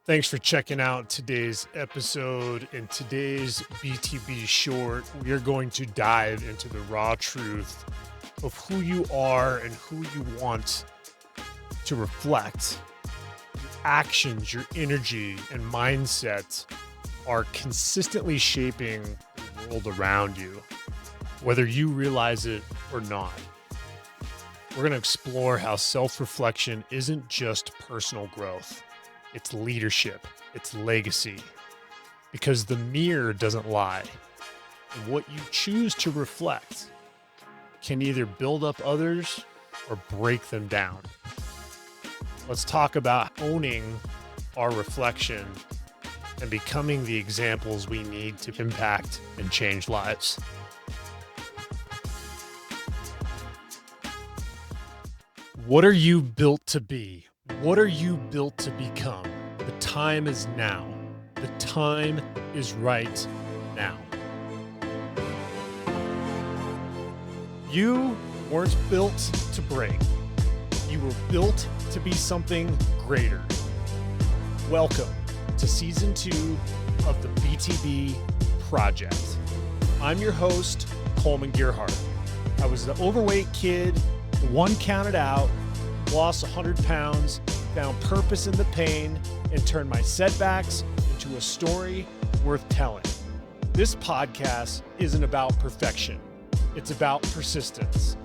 Thanks for checking out today's episode. In today's BTB short, we are going to dive into the raw truth of who you are and who you want to reflect. Your actions, your energy, and mindset are consistently shaping the world around you, whether you realize it or not. We're going to explore how self reflection isn't just personal growth, it's leadership, it's legacy. Because the mirror doesn't lie. And what you choose to reflect can either build up others or break them down. Let's talk about owning our reflection and becoming the examples we need to impact and change lives. What are you built to be? What are you built to become? The time is now. The time is right now. You weren't built to break. You were built to be something greater. Welcome to season 2 of the BTB Project. I'm your host, Kollman Gearhart. I was the overweight kid, the one counted out, lost 100 pounds, found purpose in the pain, and turned my setbacks into a story worth telling. This podcast isn't about perfection. It's about persistence.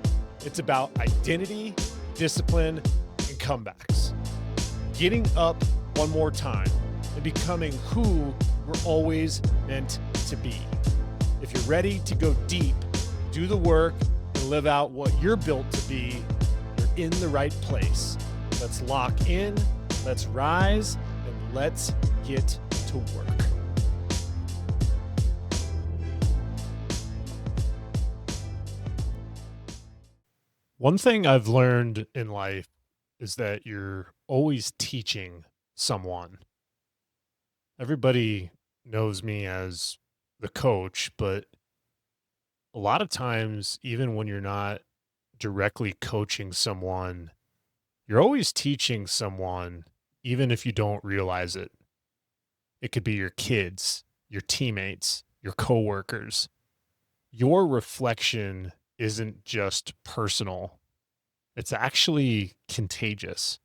It's about identity, discipline, and comebacks. Getting up one more time and becoming who we're always meant to be. If you're ready to go deep, do the work, and live out what you're built to be, you're in the right place. Let's lock in, let's rise, and let's get to work. One thing I've learned in life is that you're always teaching someone. Everybody knows me as the coach, but a lot of times, even when you're not directly coaching someone, you're always teaching someone, even if you don't realize it. It could be your kids, your teammates, your coworkers. Your reflection isn't just personal, it's actually contagious.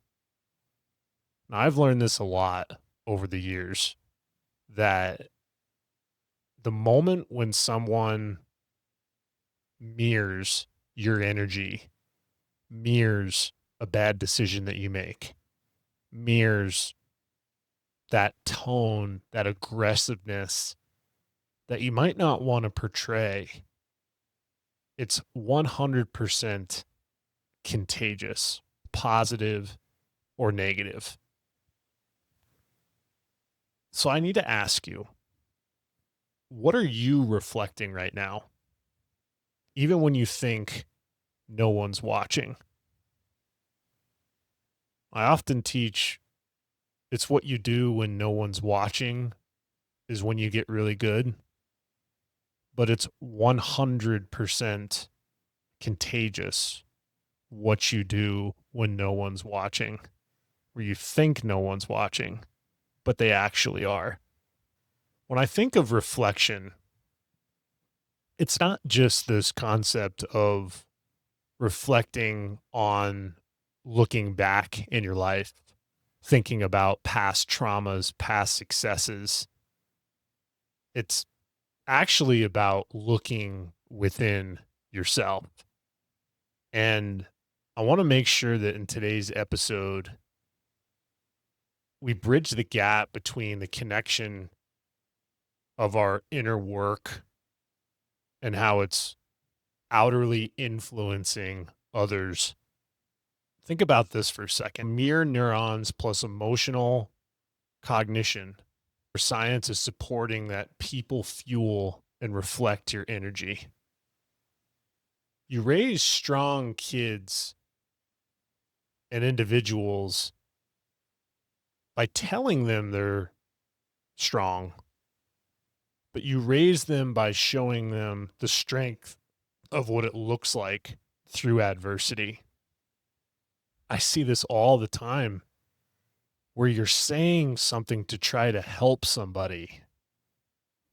Now, I've learned this a lot over the years that the moment when someone mirrors your energy, mirrors a bad decision that you make, mirrors that tone, that aggressiveness that you might not want to portray, it's 100% contagious, positive or negative. So I need to ask you, what are you reflecting right now? Even when you think no one's watching. I often teach it's what you do when no one's watching is when you get really good, but it's 100% contagious what you do when no one's watching, where you think no one's watching, but they actually are. When I think of reflection, it's not just this concept of reflecting on looking back in your life, thinking about past traumas, past successes. It's actually about looking within yourself. And I want to make sure that in today's episode, we bridge the gap between the connection of our inner work and how it's outwardly influencing others. Think about this for a second. Mirror neurons plus emotional cognition. Science is supporting that people fuel and reflect your energy. You raise strong kids and individuals by telling them they're strong, but you raise them by showing them the strength of what it looks like through adversity. I see this all the time where you're saying something to try to help somebody.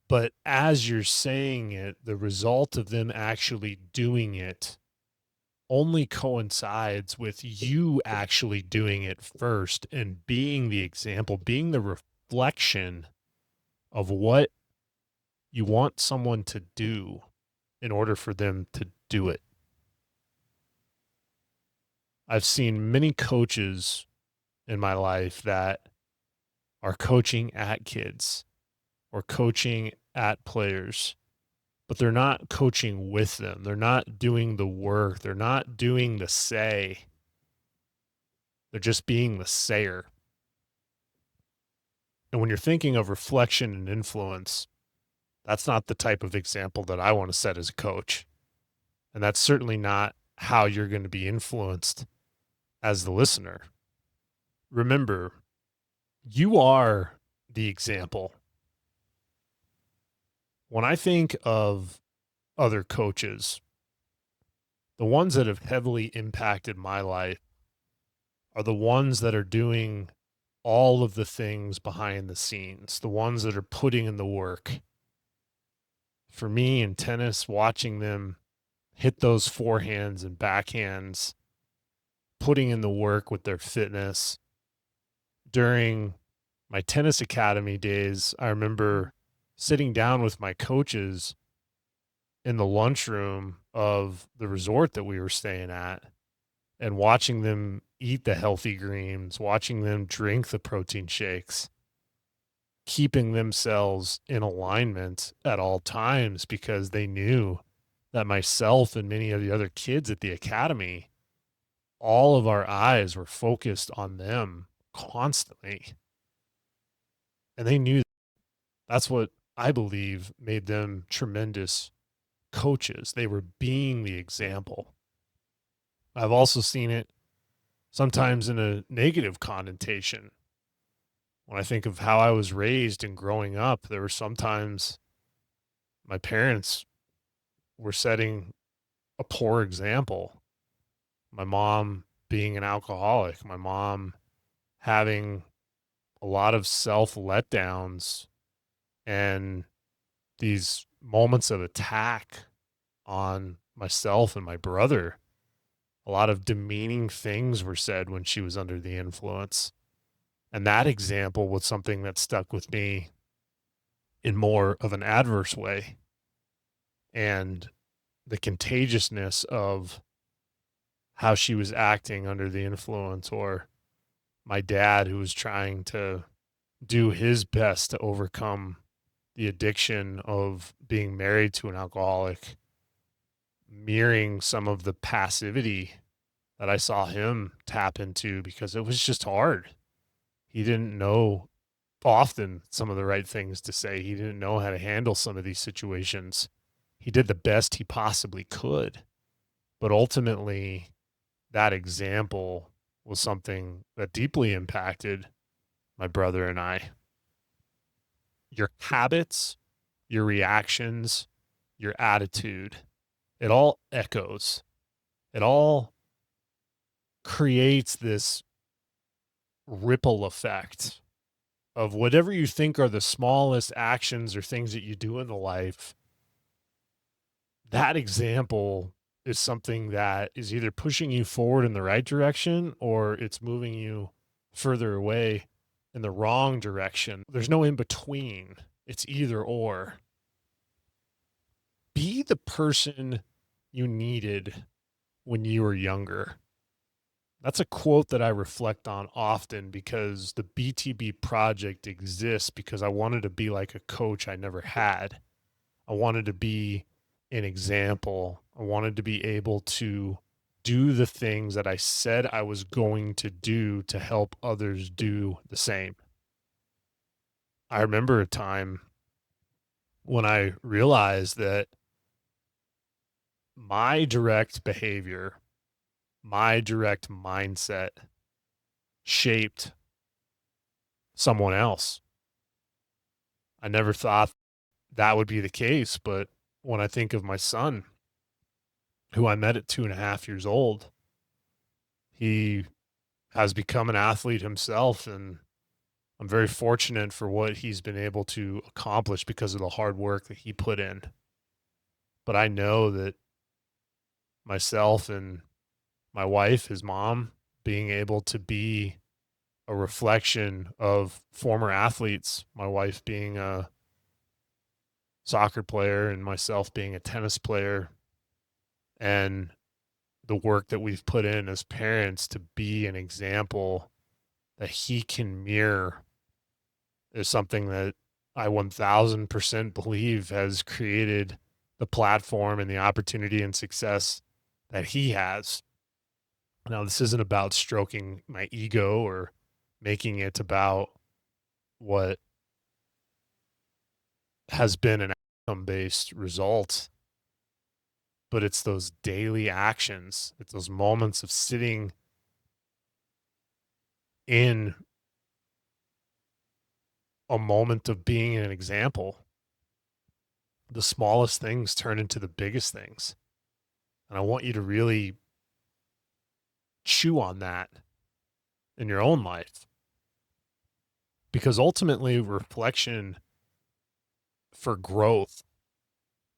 But as you're saying it, the result of them actually doing it only coincides with you actually doing it first and being the example, being the reflection of what you want someone to do in order for them to do it. I've seen many coaches in my life that are coaching at kids or coaching at players, but they're not coaching with them. They're not doing the work. They're not doing the say. They're just being the sayer. And when you're thinking of reflection and influence, that's not the type of example that I want to set as a coach. And that's certainly not how you're going to be influenced as the listener. Remember, you are the example. When I think of other coaches, the ones that have heavily impacted my life are the ones that are doing all of the things behind the scenes, the ones that are putting in the work. For me in tennis, watching them hit those forehands and backhands, putting in the work with their fitness. During my tennis academy days, I remember sitting down with my coaches in the lunchroom of the resort that we were staying at and watching them eat the healthy greens, watching them drink the protein shakes, keeping themselves in alignment at all times because they knew that myself and many of the other kids at the academy, all of our eyes were focused on them constantly. And they knew that's what I believe made them tremendous coaches. They were being the example. I've also seen it sometimes in a negative connotation. When I think of how I was raised and growing up, there were sometimes my parents were setting a poor example. My mom being an alcoholic, my mom having a lot of self letdowns and these moments of attack on myself and my brother. A lot of demeaning things were said when she was under the influence. And that example was something that stuck with me in more of an adverse way. And the contagiousness of how she was acting under the influence, or my dad who was trying to do his best to overcome the addiction of being married to an alcoholic, mirroring some of the passivity that I saw him tap into because it was just hard. He didn't know often some of the right things to say. He didn't know how to handle some of these situations. He did the best he possibly could. But ultimately, that example was something that deeply impacted my brother and I. Your habits, your reactions, your attitude, it all echoes. It all creates this ripple effect of whatever you think are the smallest actions or things that you do in the life. That example is something that is either pushing you forward in the right direction or it's moving you further away in the wrong direction. There's no in between. It's either or. Be the person you needed when you were younger. That's a quote that I reflect on often because the BTB Project exists because I wanted to be like a coach I never had. I wanted to be an example. I wanted to be able to do the things that I said I was going to do to help others do the same. I remember a time when I realized that my direct behavior, my direct mindset shaped someone else. I never thought that would be the case, but when I think of my son, who I met at 2.5 years old, he has become an athlete himself and I'm very fortunate for what he's been able to accomplish because of the hard work that he put in. But I know that myself and my wife, his mom, being able to be a reflection of former athletes, my wife being a soccer player and myself being a tennis player, and the work that we've put in as parents to be an example that he can mirror is something that I 1000% believe has created the platform and the opportunity and success that he has. Now, this isn't about stroking my ego or making it about what has been an outcome based result, but it's those daily actions. It's those moments of sitting in a moment of being an example. The smallest things turn into the biggest things. And I want you to really chew on that in your own life, because ultimately reflection for growth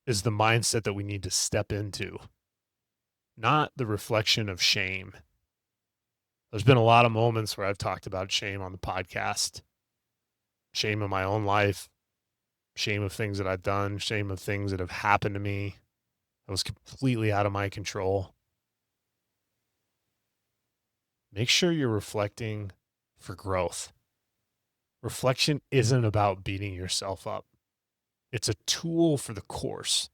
is the mindset that we need to step into, not the reflection of shame. There's been a lot of moments where I've talked about shame on the podcast, shame in my own life, shame of things that I've done, shame of things that have happened to me that was completely out of my control. Make sure you're reflecting for growth. Reflection isn't about beating yourself up. It's a tool for the course.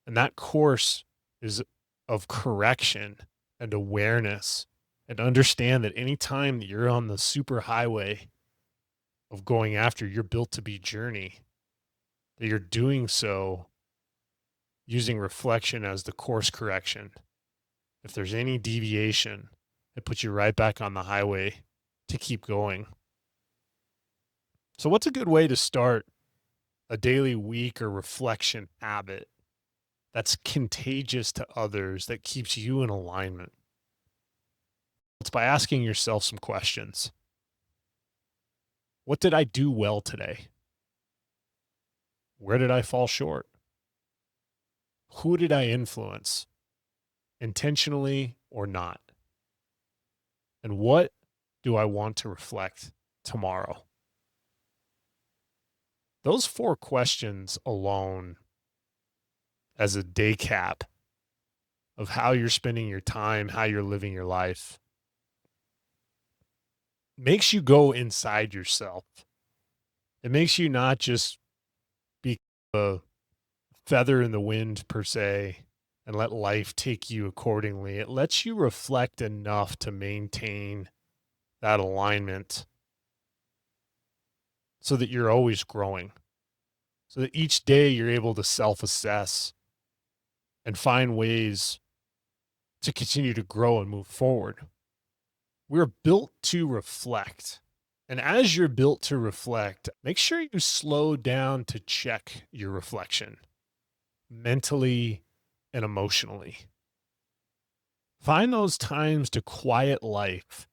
And that course is of correction and awareness, and understand that anytime that you're on the super highway of going after your built to be journey, that you're doing so using reflection as the course correction. If there's any deviation, it puts you right back on the highway to keep going. So, what's a good way to start a daily, week, or reflection habit that's contagious to others, that keeps you in alignment? It's by asking yourself some questions. What did I do well today? Where did I fall short? Who did I influence, intentionally or not? And what do I want to reflect tomorrow? Those 4 questions alone, as a day cap of how you're spending your time, how you're living your life, makes you go inside yourself. It makes you not just be a feather in the wind per se and let life take you accordingly. It lets you reflect enough to maintain that alignment so that you're always growing, so that each day you're able to self assess and find ways to continue to grow and move forward. We're built to reflect. And as you're built to reflect, make sure you slow down to check your reflection mentally and emotionally. Find those times to quiet life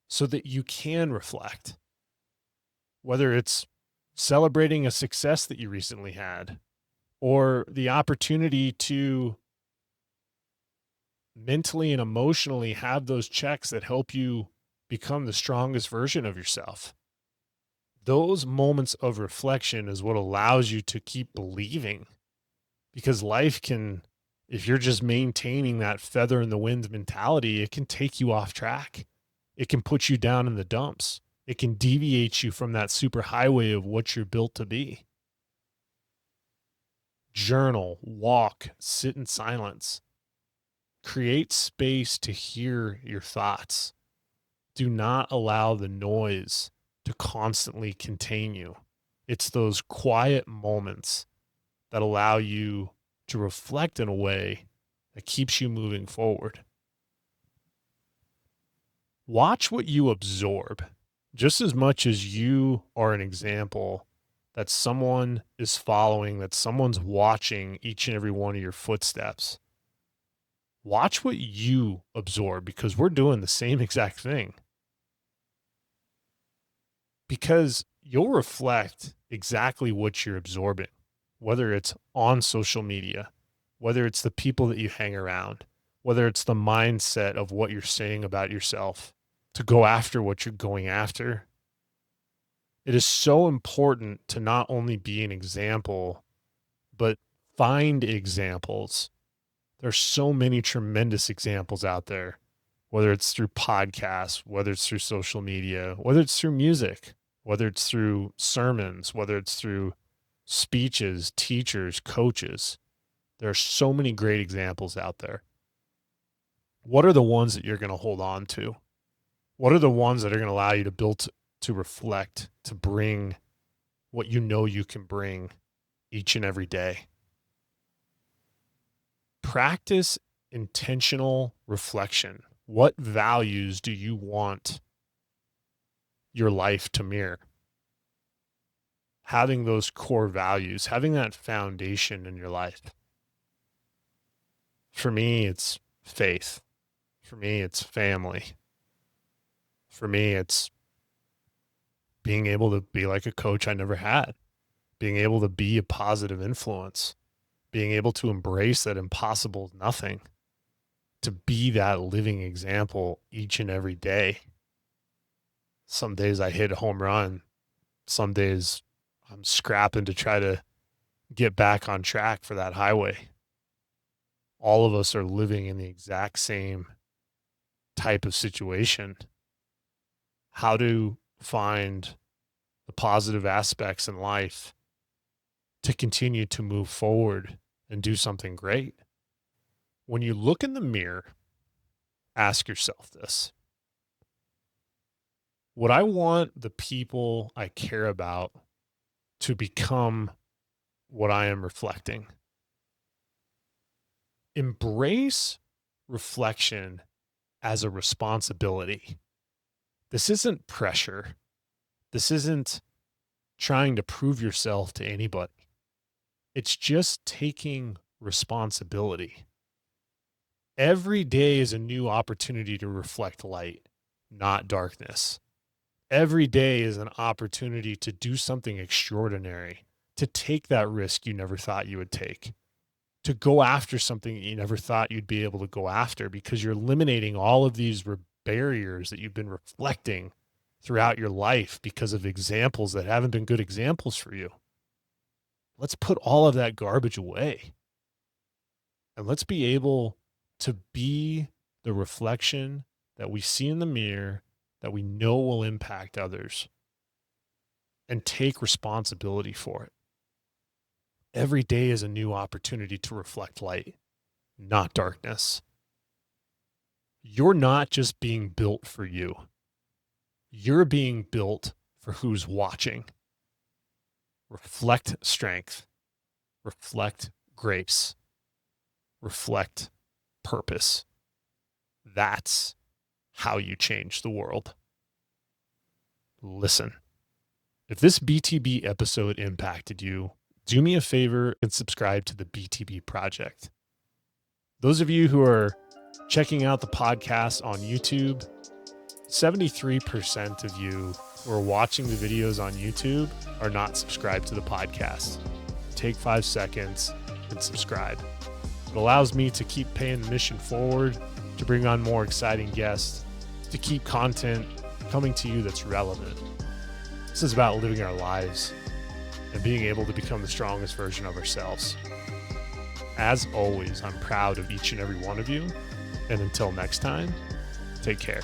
so that you can reflect, whether it's celebrating a success that you recently had or the opportunity to mentally and emotionally have those checks that help you become the strongest version of yourself. Those moments of reflection is what allows you to keep believing, because life can, if you're just maintaining that feather in the wind mentality, it can take you off track. It can put you down in the dumps. It can deviate you from that super highway of what you're built to be. Journal, walk, sit in silence. Create space to hear your thoughts. Do not allow the noise to constantly contain you. It's those quiet moments that allow you to reflect in a way that keeps you moving forward. Watch what you absorb just as much as you are an example that someone is following, that someone's watching each and every one of your footsteps. Watch what you absorb, because we're doing the same exact thing. because you'll reflect exactly what you're absorbing, whether it's on social media, whether it's the people that you hang around, whether it's the mindset of what you're saying about yourself to go after what you're going after. It is so important to not only be an example, but find examples. There's so many tremendous examples out there, whether it's through podcasts, whether it's through social media, whether it's through music, whether it's through sermons, whether it's through speeches, teachers, coaches. There are so many great examples out there. What are the ones that you're going to hold on to? What are the ones that are going to allow you to build, to reflect, to bring what you know you can bring each and every day? Practice intentional reflection. What values do you want your life to mirror? Having those core values, having that foundation in your life. For me, it's faith. For me, it's family. For me, it's being able to be like a coach I never had, being able to be a positive influence, being able to embrace that impossible nothing, to be that living example each and every day. Some days I hit a home run. Some days I'm scrapping to try to get back on track for that highway. All of us are living in the exact same type of situation. How to find the positive aspects in life to continue to move forward and do something great. When you look in the mirror, ask yourself this: would I want the people I care about to become what I am reflecting? Embrace reflection as a responsibility. This isn't pressure. This isn't trying to prove yourself to anybody. It's just taking responsibility. Every day is a new opportunity to reflect light, not darkness. Every day is an opportunity to do something extraordinary, to take that risk you never thought you would take, to go after something that you never thought you'd be able to go after, because you're eliminating all of these barriers that you've been reflecting throughout your life because of examples that haven't been good examples for you. Let's put all of that garbage away. And let's be able to be the reflection that we see in the mirror that we know will impact others, and take responsibility for it. Every day is a new opportunity to reflect light, not darkness. You're not just being built for you. You're being built for who's watching. Reflect strength. Reflect grace. Reflect purpose. That's how you change the world. Listen, if this BTB episode impacted you, do me a favor and subscribe to the BTB Project. Those of you who are checking out the podcast on YouTube, 73% of you who are watching the videos on YouTube are not subscribed to the podcast. Take 5 seconds and subscribe. It allows me to keep paying the mission forward, to bring on more exciting guests, to keep content coming to you that's relevant. This is about living our lives and being able to become the strongest version of ourselves. As always, I'm proud of each and every one of you. And until next time, take care.